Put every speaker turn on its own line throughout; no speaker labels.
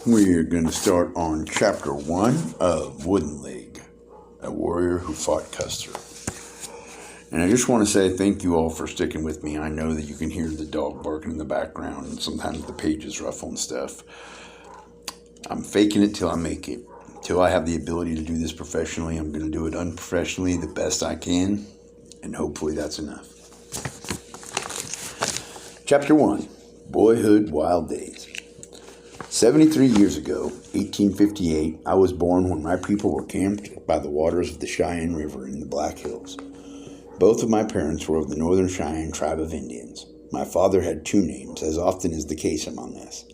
We're going to start on chapter 1 of Wooden Leg, a warrior who fought Custer. And I just want to say thank you all for sticking with me. I know that you can hear the dog barking in the background and sometimes the pages ruffle and stuff. I'm faking it till I make it. Till I have the ability to do this professionally, I'm going to do it unprofessionally the best I can, and hopefully that's enough. Chapter 1, Boyhood Wild Days. 73 years ago, 1858, I was born when my people were camped by the waters of the Cheyenne River in the Black Hills. Both of my parents were of the Northern Cheyenne tribe of Indians. My father had two names, as often is the case among us.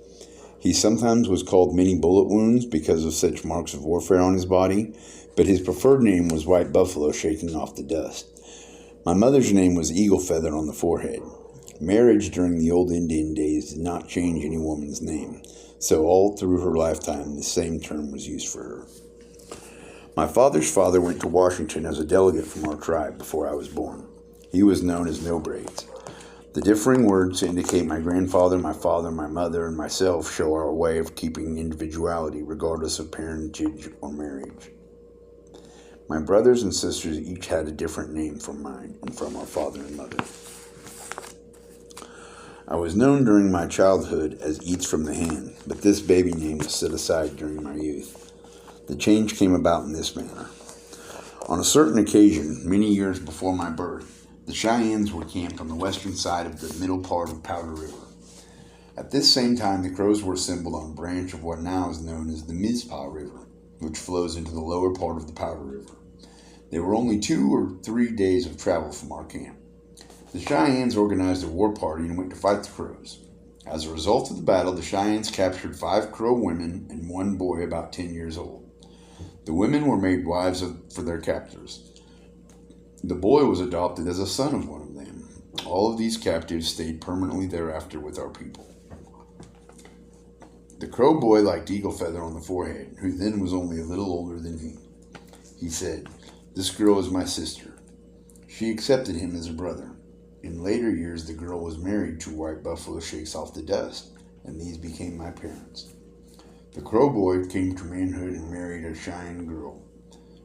He sometimes was called Many Bullet Wounds because of such marks of warfare on his body, but his preferred name was White Buffalo shaking off the dust. My mother's name was Eagle Feather on the forehead. Marriage during the old Indian days did not change any woman's name, so all through her lifetime the same term was used for her. My father's father went to Washington as a delegate from our tribe before I was born. He was known as No Braids. The differing words to indicate my grandfather, my father, my mother, and myself show our way of keeping individuality regardless of parentage or marriage. My brothers and sisters each had a different name from mine and from our father and mother. I was known during my childhood as Eats from the Hand, but this baby name was set aside during my youth. The change came about in this manner. On a certain occasion, many years before my birth, the Cheyennes were camped on the western side of the middle part of Powder River. At this same time, the Crows were assembled on a branch of what now is known as the Mizpah River, which flows into the lower part of the Powder River. They were only 2 or 3 days of travel from our camp. The Cheyennes organized a war party and went to fight the Crows. As a result of the battle, the Cheyennes captured 5 Crow women and 1 boy about 10 years old. The women were made wives for their captors. The boy was adopted as a son of one of them. All of these captives stayed permanently thereafter with our people. The Crow boy liked Eagle Feather on the forehead, who then was only a little older than he. He said, "This girl is my sister." She accepted him as a brother. In later years, the girl was married to White Buffalo Shakes Off the Dust, and these became my parents. The Crow boy came to manhood and married a Cheyenne girl.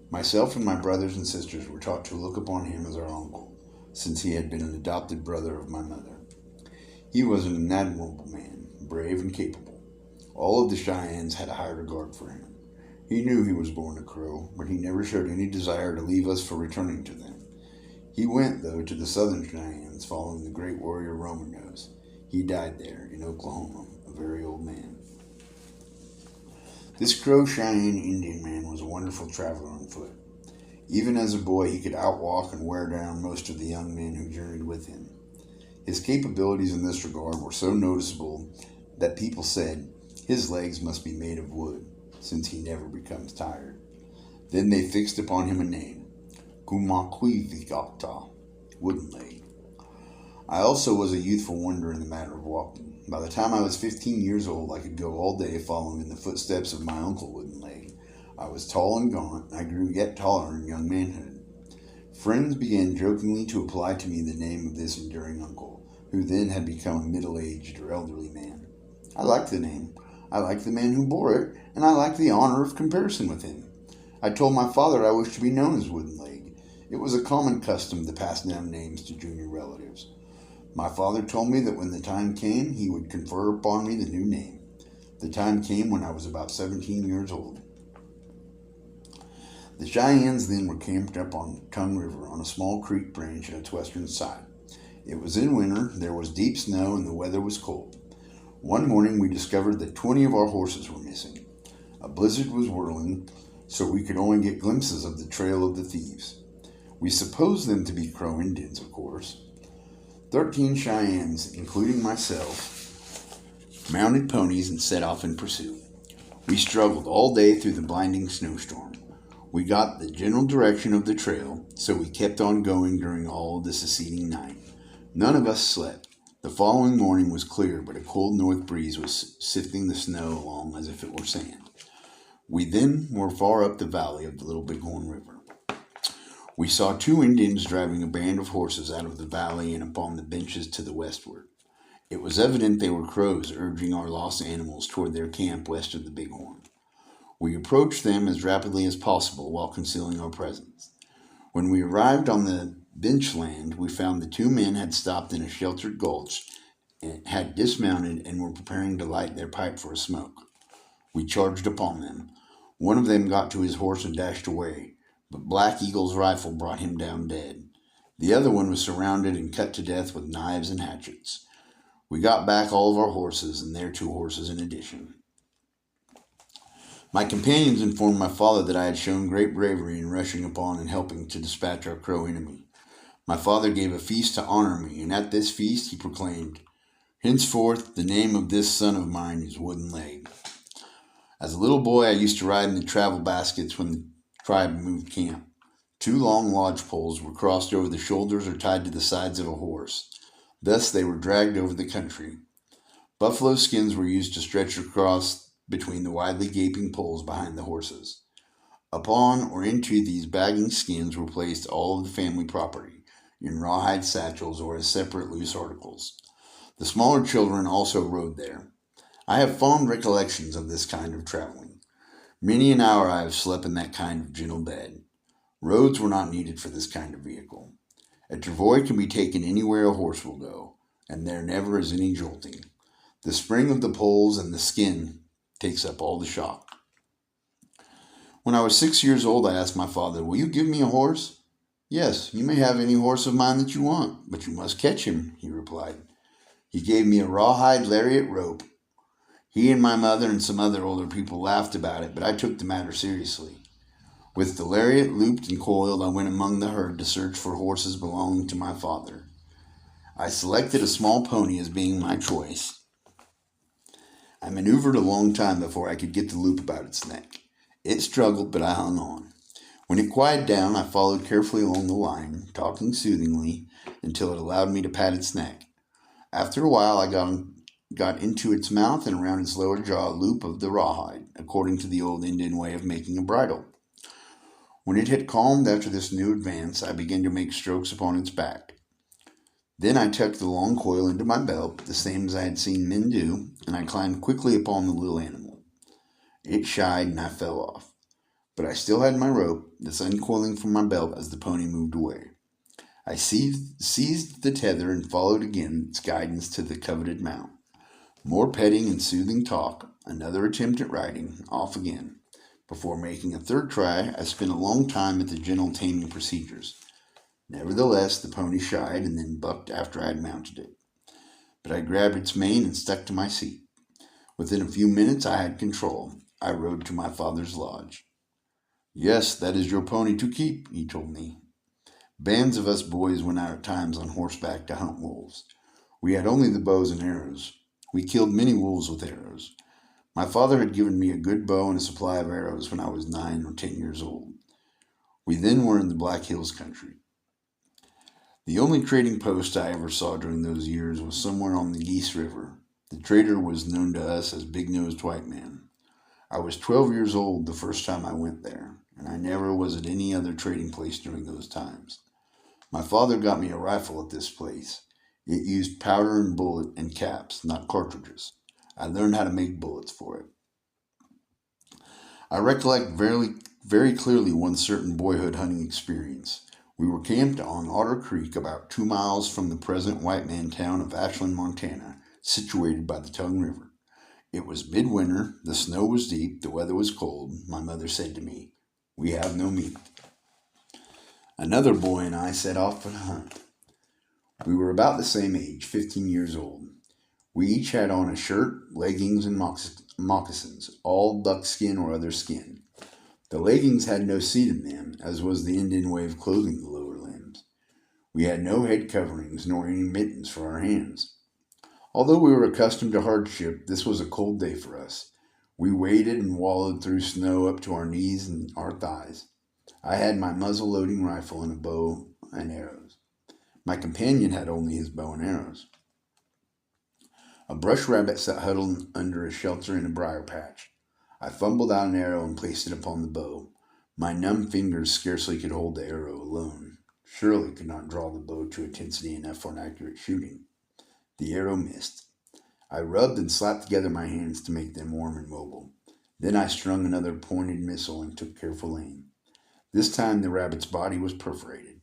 Myself and my brothers and sisters were taught to look upon him as our uncle, since he had been an adopted brother of my mother. He was an admirable man, brave and capable. All of the Cheyennes had a high regard for him. He knew he was born a Crow, but he never showed any desire to leave us for returning to them. He went, though, to the Southern Cheyennes following the great warrior Roman Nose. He died there in Oklahoma, a very old man. This Crow Cheyenne Indian man was a wonderful traveler on foot. Even as a boy, he could outwalk and wear down most of the young men who journeyed with him. His capabilities in this regard were so noticeable that people said his legs must be made of wood, since he never becomes tired. Then they fixed upon him a name, Kumaquivikata, Wooden Leg. I also was a youthful wonder in the matter of walking. By the time I was 15 years old, I could go all day following in the footsteps of my uncle Wooden Leg. I was tall and gaunt, and I grew yet taller in young manhood. Friends began jokingly to apply to me the name of this enduring uncle, who then had become a middle-aged or elderly man. I liked the name. I liked the man who bore it, and I liked the honor of comparison with him. I told my father I wished to be known as Wooden Leg. It was a common custom to pass down names to junior relatives. My father told me that when the time came, he would confer upon me the new name. The time came when I was about 17 years old. The Cheyennes then were camped up on Tongue River on a small creek branch at its western side. It was in winter, there was deep snow, and the weather was cold. One morning we discovered that 20 of our horses were missing. A blizzard was whirling, so we could only get glimpses of the trail of the thieves. We supposed them to be Crow Indians, of course. 13 Cheyennes, including myself, mounted ponies and set off in pursuit. We struggled all day through the blinding snowstorm. We got the general direction of the trail, so we kept on going during all of the succeeding night. None of us slept. The following morning was clear, but a cold north breeze was sifting the snow along as if it were sand. We then were far up the valley of the Little Bighorn River. We saw 2 Indians driving a band of horses out of the valley and upon the benches to the westward. It was evident they were crows urging our lost animals toward their camp west of the Bighorn. We approached them as rapidly as possible while concealing our presence. When we arrived on the bench land, we found the two men had stopped in a sheltered gulch and had dismounted and were preparing to light their pipe for a smoke. We charged upon them. One of them got to his horse and dashed away, but Black Eagle's rifle brought him down dead. The other one was surrounded and cut to death with knives and hatchets. We got back all of our horses and their two horses in addition. My companions informed my father that I had shown great bravery in rushing upon and helping to dispatch our Crow enemy. My father gave a feast to honor me, and at this feast he proclaimed, "Henceforth the name of this son of mine is Wooden Leg." As a little boy, I used to ride in the travel baskets when the tribe moved camp. Two long lodge poles were crossed over the shoulders or tied to the sides of a horse. Thus they were dragged over the country. Buffalo skins were used to stretch across between the widely gaping poles behind the horses. Upon or into these bagging skins were placed all of the family property, in rawhide satchels or as separate loose articles. The smaller children also rode there. I have fond recollections of this kind of traveling. Many an hour I have slept in that kind of gentle bed. Roads were not needed for this kind of vehicle. A travois can be taken anywhere a horse will go, and there never is any jolting. The spring of the poles and the skin takes up all the shock. When I was 6 years old, I asked my father, "Will you give me a horse?" "Yes, you may have any horse of mine that you want, but you must catch him," he replied. He gave me a rawhide lariat rope. He and my mother and some other older people laughed about it, but I took the matter seriously. With the lariat looped and coiled, I went among the herd to search for horses belonging to my father. I selected a small pony as being my choice. I maneuvered a long time before I could get the loop about its neck. It struggled, but I hung on. When it quieted down, I followed carefully along the line, talking soothingly, until it allowed me to pat its neck. After a while, I got into its mouth and around its lower jaw a loop of the rawhide, according to the old Indian way of making a bridle. When it had calmed after this new advance, I began to make strokes upon its back. Then I tucked the long coil into my belt, the same as I had seen men do, and I climbed quickly upon the little animal. It shied and I fell off, but I still had my rope, thus uncoiling from my belt as the pony moved away. I seized the tether and followed again its guidance to the coveted mount. More petting and soothing talk, another attempt at riding, off again. Before making a third try, I spent a long time at the gentle taming procedures. Nevertheless, the pony shied and then bucked after I had mounted it. But I grabbed its mane and stuck to my seat. Within a few minutes, I had control. I rode to my father's lodge. "Yes, that is your pony to keep," he told me. Bands of us boys went out at times on horseback to hunt wolves. We had only the bows and arrows. We killed many wolves with arrows. My father had given me a good bow and a supply of arrows when I was 9 or 10 years old. We then were in the Black Hills country. The only trading post I ever saw during those years was somewhere on the Geese River. The trader was known to us as Big-Nosed White Man. I was 12 years old the first time I went there, and I never was at any other trading place during those times. My father got me a rifle at this place. It used powder and bullet and caps, not cartridges. I learned how to make bullets for it. I recollect very clearly one certain boyhood hunting experience. We were camped on Otter Creek, about 2 miles from the present white man town of Ashland, Montana, situated by the Tongue River. It was midwinter, the snow was deep, the weather was cold. My mother said to me, "We have no meat." Another boy and I set off for the hunt. We were about the same age, 15 years old. We each had on a shirt, leggings, and moccasins, all buckskin or other skin. The leggings had no seat in them, as was the Indian way of clothing the lower limbs. We had no head coverings, nor any mittens for our hands. Although we were accustomed to hardship, this was a cold day for us. We waded and wallowed through snow up to our knees and our thighs. I had my muzzle-loading rifle and a bow and arrows. My companion had only his bow and arrows. A brush rabbit sat huddled under a shelter in a briar patch. I fumbled out an arrow and placed it upon the bow. My numb fingers scarcely could hold the arrow alone. Surely could not draw the bow to intensity enough for an accurate shooting. The arrow missed. I rubbed and slapped together my hands to make them warm and mobile. Then I strung another pointed missile and took careful aim. This time the rabbit's body was perforated.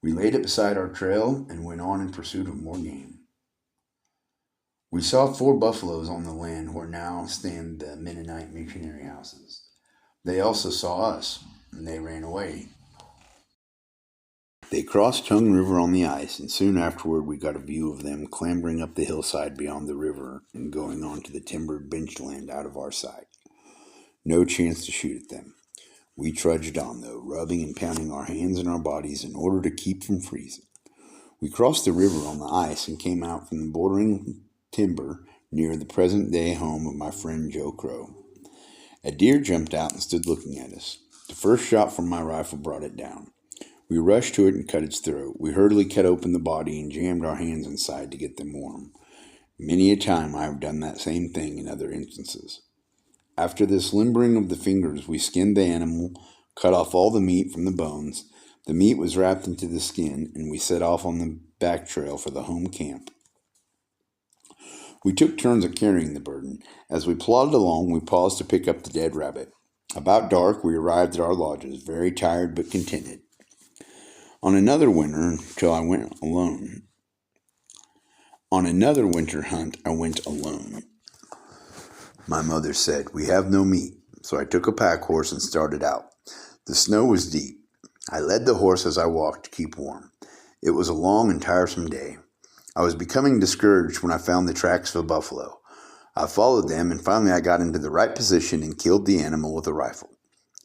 We laid it beside our trail and went on in pursuit of more game. We saw 4 buffaloes on the land where now stand the Mennonite missionary houses. They also saw us, and they ran away. They crossed Tongue River on the ice, and soon afterward we got a view of them clambering up the hillside beyond the river and going on to the timbered benchland out of our sight. No chance to shoot at them. We trudged on, though, rubbing and pounding our hands and our bodies in order to keep from freezing. We crossed the river on the ice and came out from the bordering timber near the present-day home of my friend Joe Crow. A deer jumped out and stood looking at us. The first shot from my rifle brought it down. We rushed to it and cut its throat. We hurriedly cut open the body and jammed our hands inside to get them warm. Many a time I have done that same thing in other instances. After this limbering of the fingers, we skinned the animal, cut off all the meat from the bones. The meat was wrapped into the skin, and we set off on the back trail for the home camp. We took turns at carrying the burden. As we plodded along, we paused to pick up the dead rabbit. About dark, we arrived at our lodges, very tired but contented. On another winter hunt, I went alone. My mother said, "We have no meat," so I took a pack horse and started out. The snow was deep. I led the horse as I walked to keep warm. It was a long and tiresome day. I was becoming discouraged when I found the tracks of a buffalo. I followed them, and finally I got into the right position and killed the animal with a rifle.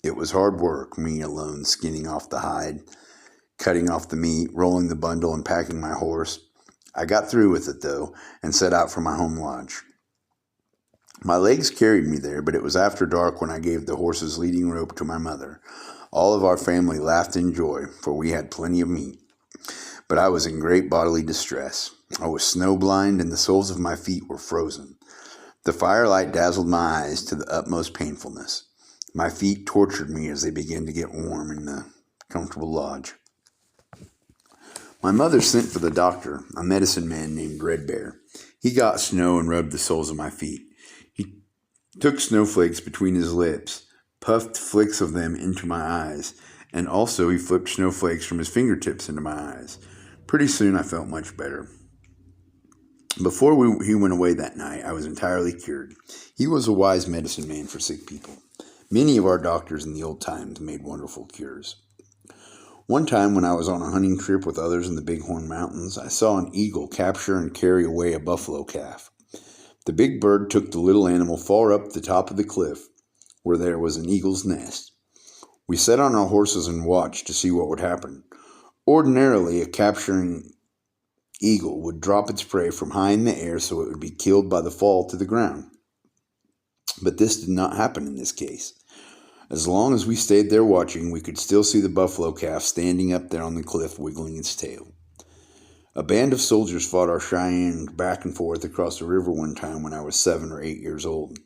It was hard work, me alone, skinning off the hide, cutting off the meat, rolling the bundle, and packing my horse. I got through with it, though, and set out for my home lodge. My legs carried me there, but it was after dark when I gave the horse's leading rope to my mother. All of our family laughed in joy, for we had plenty of meat. But I was in great bodily distress. I was snowblind, and the soles of my feet were frozen. The firelight dazzled my eyes to the utmost painfulness. My feet tortured me as they began to get warm in the comfortable lodge. My mother sent for the doctor, a medicine man named Red Bear. He got snow and rubbed the soles of my feet. He took snowflakes between his lips, puffed flicks of them into my eyes, and also he flipped snowflakes from his fingertips into my eyes. Pretty soon I felt much better. Before he went away that night, I was entirely cured. He was a wise medicine man for sick people. Many of our doctors in the old times made wonderful cures. One time when I was on a hunting trip with others in the Bighorn Mountains, I saw an eagle capture and carry away a buffalo calf. The big bird took the little animal far up the top of the cliff, where there was an eagle's nest. We sat on our horses and watched to see what would happen. Ordinarily, a capturing eagle would drop its prey from high in the air so it would be killed by the fall to the ground. But this did not happen in this case. As long as we stayed there watching, we could still see the buffalo calf standing up there on the cliff, wiggling its tail. A band of soldiers fought our Cheyenne back and forth across the river one time when I was 7 or 8 years old.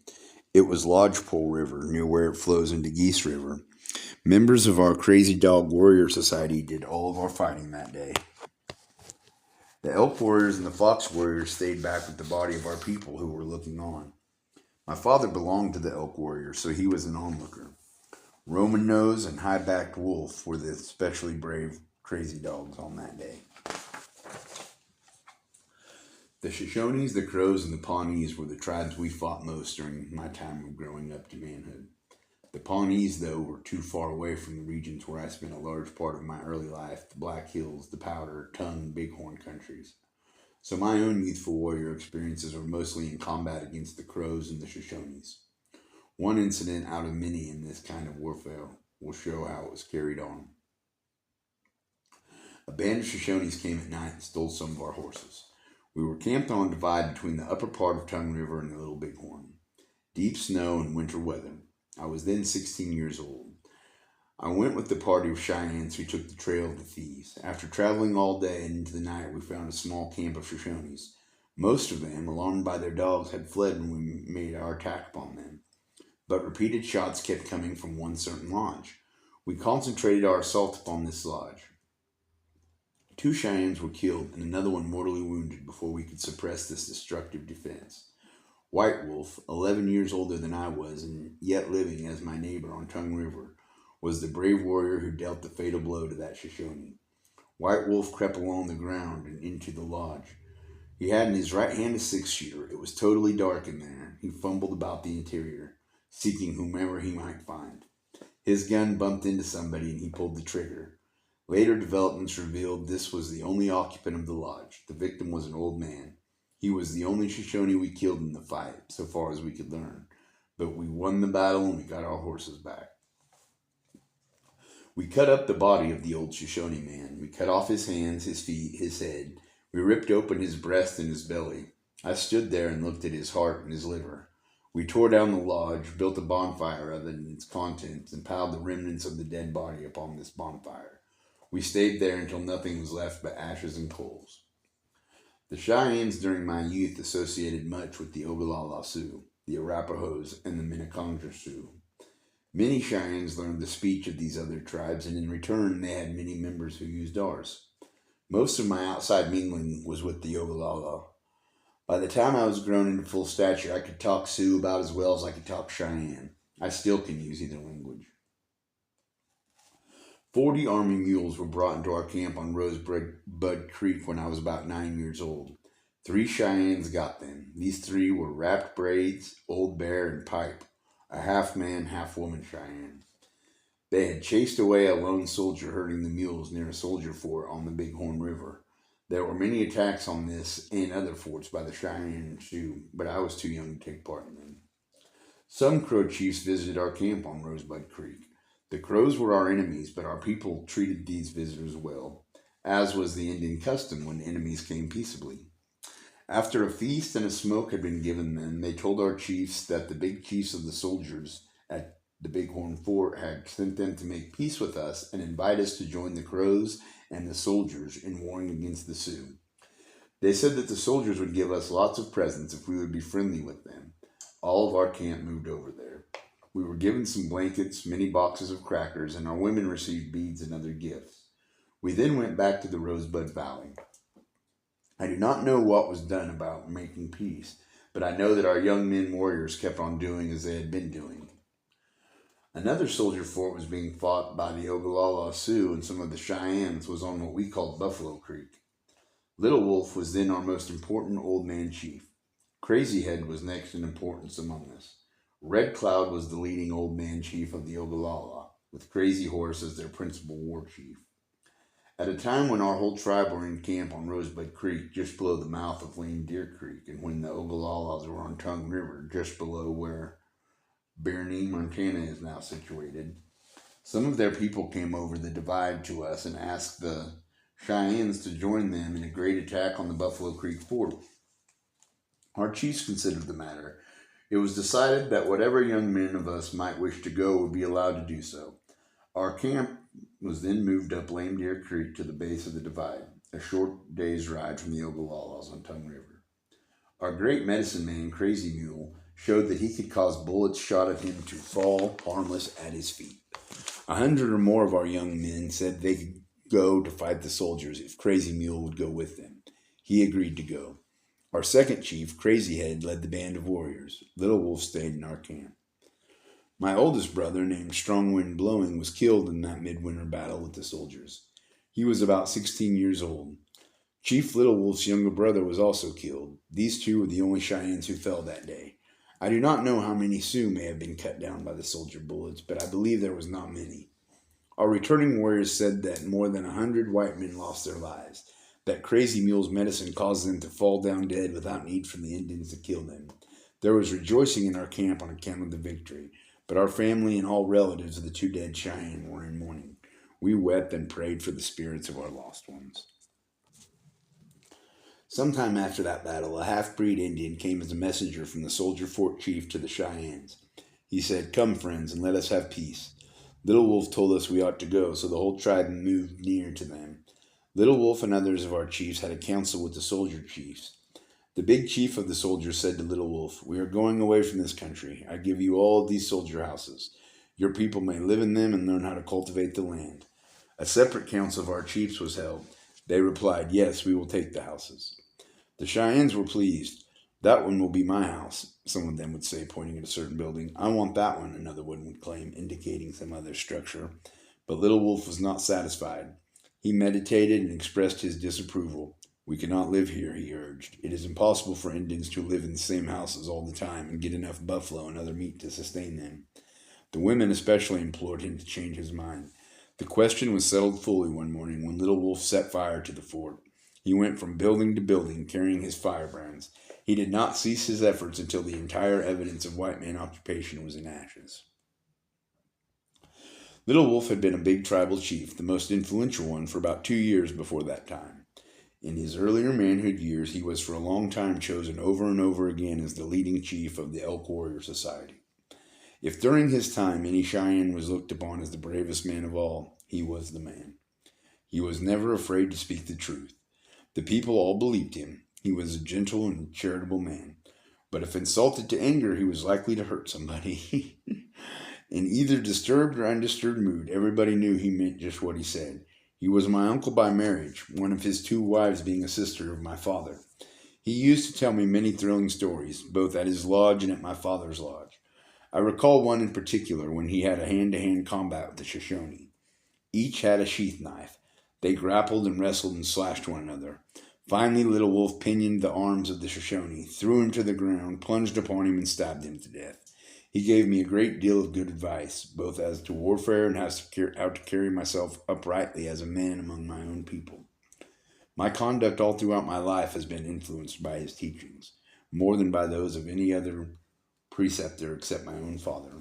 It was Lodgepole River, near where it flows into Geese River. Members of our Crazy Dog Warrior Society did all of our fighting that day. The Elk Warriors and the Fox Warriors stayed back with the body of our people who were looking on. My father belonged to the Elk Warriors, so he was an onlooker. Roman Nose and High-Backed Wolf were the especially brave crazy dogs on that day. The Shoshones, the Crows, and the Pawnees were the tribes we fought most during my time of growing up to manhood. The Pawnees, though, were too far away from the regions where I spent a large part of my early life, the Black Hills, the Powder, Tongue, and Bighorn countries. So my own youthful warrior experiences were mostly in combat against the Crows and the Shoshones. One incident out of many in this kind of warfare will show how it was carried on. A band of Shoshones came at night and stole some of our horses. We were camped on a divide between the upper part of Tongue River and the Little Bighorn. Deep snow and winter weather. I was then 16 years old. I went with the party of Cheyennes who took the trail of the thieves. After traveling all day and into the night, we found a small camp of Shoshones. Most of them, alarmed by their dogs, had fled when we made our attack upon them. But repeated shots kept coming from one certain lodge. We concentrated our assault upon this lodge. 2 Cheyennes were killed and another one mortally wounded before we could suppress this destructive defense. White Wolf, 11 years older than I was and yet living as my neighbor on Tongue River, was the brave warrior who dealt the fatal blow to that Shoshone. White Wolf crept along the ground and into the lodge. He had in his right hand a 6-shooter. It was totally dark in there. He fumbled about the interior, seeking whomever he might find. His gun bumped into somebody and he pulled the trigger. Later developments revealed this was the only occupant of the lodge. The victim was an old man. He was the only Shoshone we killed in the fight, so far as we could learn. But we won the battle and we got our horses back. We cut up the body of the old Shoshone man. We cut off his hands, his feet, his head. We ripped open his breast and his belly. I stood there and looked at his heart and his liver. We tore down the lodge, built a bonfire of it and its contents, and piled the remnants of the dead body upon this bonfire. We stayed there until nothing was left but ashes and coals. The Cheyennes during my youth associated much with the Ogallala Sioux, the Arapahoes, and the Minneconjou Sioux. Many Cheyennes learned the speech of these other tribes, and in return they had many members who used ours. Most of my outside mingling was with the Ogallala. By the time I was grown into full stature, I could talk Sioux about as well as I could talk Cheyenne. I still can use either language. 40 Army mules were brought into our camp on Rosebud Creek when I was about 9 years old. 3 Cheyennes got them. These 3 were Wrapped Braids, Old Bear, and Pipe, a half-man, half-woman Cheyenne. They had chased away a lone soldier herding the mules near a soldier fort on the Bighorn River. There were many attacks on this and other forts by the Cheyenne and Sioux, but I was too young to take part in them. Some Crow chiefs visited our camp on Rosebud Creek. The Crows were our enemies, but our people treated these visitors well, as was the Indian custom when enemies came peaceably. After a feast and a smoke had been given them, they told our chiefs that the big chiefs of the soldiers at the Bighorn Fort had sent them to make peace with us and invite us to join the Crows and the soldiers in warring against the Sioux. They said that the soldiers would give us lots of presents if we would be friendly with them. All of our camp moved over there. We were given some blankets, many boxes of crackers, and our women received beads and other gifts. We then went back to the Rosebud Valley. I do not know what was done about making peace, but I know that our young men warriors kept on doing as they had been doing. Another soldier fort was being fought by the Ogallala Sioux, and some of the Cheyennes was on what we called Buffalo Creek. Little Wolf was then our most important old man chief. Crazy Head was next in importance among us. Red Cloud was the leading old man chief of the Ogallala, with Crazy Horse as their principal war chief. At a time when our whole tribe were in camp on Rosebud Creek, just below the mouth of Lame Deer Creek, and when the Ogallalas were on Tongue River, just below where Bernie, Montana is now situated, some of their people came over the divide to us and asked the Cheyennes to join them in a great attack on the Buffalo Creek Fort. Our chiefs considered the matter. It was decided that whatever young men of us might wish to go would be allowed to do so. Our camp was then moved up Lame Deer Creek to the base of the divide, a short day's ride from the Ogallalas on Tongue River. Our great medicine man, Crazy Mule, showed that he could cause bullets shot at him to fall harmless at his feet. 100 or more of our young men said they could go to fight the soldiers if Crazy Mule would go with them. He agreed to go. Our second chief, Crazy Head, led the band of warriors. Little Wolf stayed in our camp. My oldest brother, named Strong Wind Blowing, was killed in that midwinter battle with the soldiers. He was about 16 years old. Chief Little Wolf's younger brother was also killed. These 2 were the only Cheyennes who fell that day. I do not know how many Sioux may have been cut down by the soldier bullets, but I believe there was not many. Our returning warriors said that more than 100 white men lost their lives, that Crazy Mule's medicine caused them to fall down dead without need for the Indians to kill them. There was rejoicing in our camp on account of the victory, but our family and all relatives of the 2 dead Cheyenne were in mourning. We wept and prayed for the spirits of our lost ones. Sometime after that battle, a half-breed Indian came as a messenger from the soldier fort chief to the Cheyennes. He said, "Come, friends, and let us have peace." Little Wolf told us we ought to go, so the whole tribe moved near to them. Little Wolf and others of our chiefs had a council with the soldier chiefs. The big chief of the soldiers said to Little Wolf, "We are going away from this country. I give you all of these soldier houses. Your people may live in them and learn how to cultivate the land." A separate council of our chiefs was held. They replied, "Yes, we will take the houses." The Cheyennes were pleased. "That one will be my house," some of them would say, pointing at a certain building. "I want that one," another one would claim, indicating some other structure. But Little Wolf was not satisfied. He meditated and expressed his disapproval. "We cannot live here," he urged. "It is impossible for Indians to live in the same houses all the time and get enough buffalo and other meat to sustain them." The women especially implored him to change his mind. The question was settled fully one morning when Little Wolf set fire to the fort. He went from building to building, carrying his firebrands. He did not cease his efforts until the entire evidence of white man occupation was in ashes. Little Wolf had been a big tribal chief, the most influential one, for about 2 years before that time. In his earlier manhood years, he was for a long time chosen over and over again as the leading chief of the Elk Warrior Society. If during his time any Cheyenne was looked upon as the bravest man of all, he was the man. He was never afraid to speak the truth. The people all believed him. He was a gentle and charitable man. But if insulted to anger, he was likely to hurt somebody. In either disturbed or undisturbed mood, everybody knew he meant just what he said. He was my uncle by marriage, one of his 2 wives being a sister of my father. He used to tell me many thrilling stories, both at his lodge and at my father's lodge. I recall one in particular when he had a hand-to-hand combat with the Shoshone. Each had a sheath knife. They grappled and wrestled and slashed one another. Finally, Little Wolf pinioned the arms of the Shoshone, threw him to the ground, plunged upon him, and stabbed him to death. He gave me a great deal of good advice, both as to warfare and how to carry myself uprightly as a man among my own people. My conduct all throughout my life has been influenced by his teachings, more than by those of any other preceptor except my own father.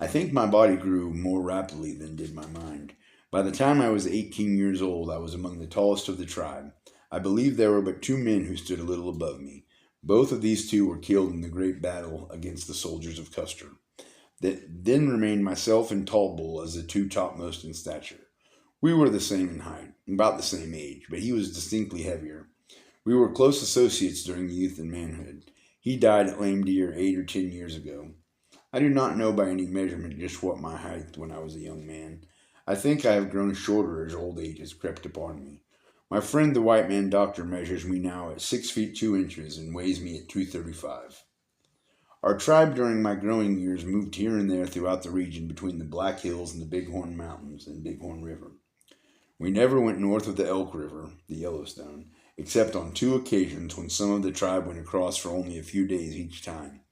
I think my body grew more rapidly than did my mind. By the time I was 18 years old, I was among the tallest of the tribe. I believe there were but 2 men who stood a little above me. Both of these 2 were killed in the great battle against the soldiers of Custer. Then remained myself and Tall Bull as the 2 topmost in stature. We were the same in height, about the same age, but he was distinctly heavier. We were close associates during youth and manhood. He died at Lame Deer 8 or 10 years ago. I do not know by any measurement just what my height when I was a young man. I think I have grown shorter as old age has crept upon me. My friend the white man doctor measures me now at 6 feet 2 inches and weighs me at 235. Our tribe during my growing years moved here and there throughout the region between the Black Hills and the Bighorn Mountains and Bighorn River. We never went north of the Elk River, the Yellowstone, except on 2 occasions when some of the tribe went across for only a few days each time.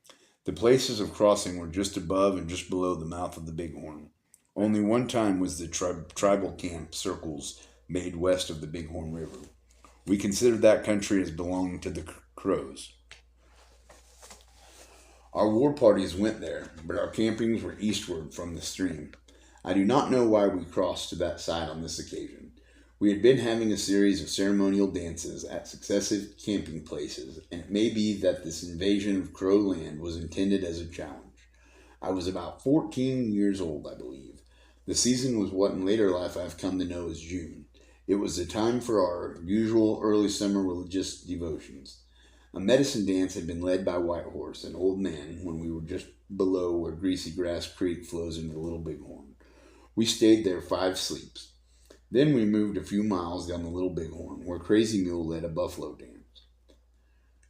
The places of crossing were just above and just below the mouth of the Bighorn. Only one time was the tribal camp circles made west of the Bighorn River. We considered that country as belonging to the Crows. Our war parties went there, but our campings were eastward from the stream. I do not know why we crossed to that side on this occasion. We had been having a series of ceremonial dances at successive camping places, and it may be that this invasion of Crow land was intended as a challenge. I was about 14 years old, I believe. The season was what in later life I have come to know as June. It was the time for our usual early summer religious devotions. A medicine dance had been led by White Horse, an old man, when we were just below where Greasy Grass Creek flows into the Little Bighorn. We stayed there 5 sleeps. Then we moved a few miles down the Little Bighorn, where Crazy Mule led a buffalo dance.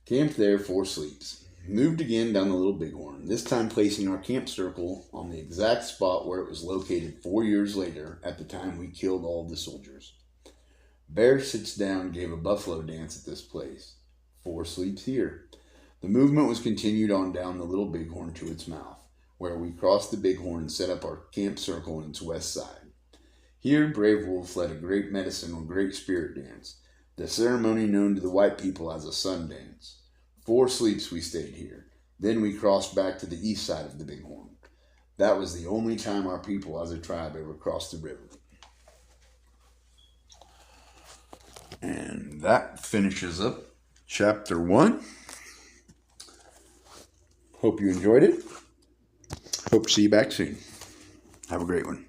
Camped there 4 sleeps. Moved again down the Little Bighorn, this time placing our camp circle on the exact spot where it was located 4 years later at the time we killed all the soldiers. Bear Sits Down gave a buffalo dance at this place. 4 sleeps here. The movement was continued on down the Little Bighorn to its mouth, where we crossed the Bighorn and set up our camp circle on its west side. Here Brave Wolf led a great medicine or great spirit dance, the ceremony known to the white people as a sun dance. 4 sleeps we stayed here. Then we crossed back to the east side of the Bighorn. That was the only time our people as a tribe ever crossed the river. And that finishes up Chapter 1. Hope you enjoyed it. Hope to see you back soon. Have a great one.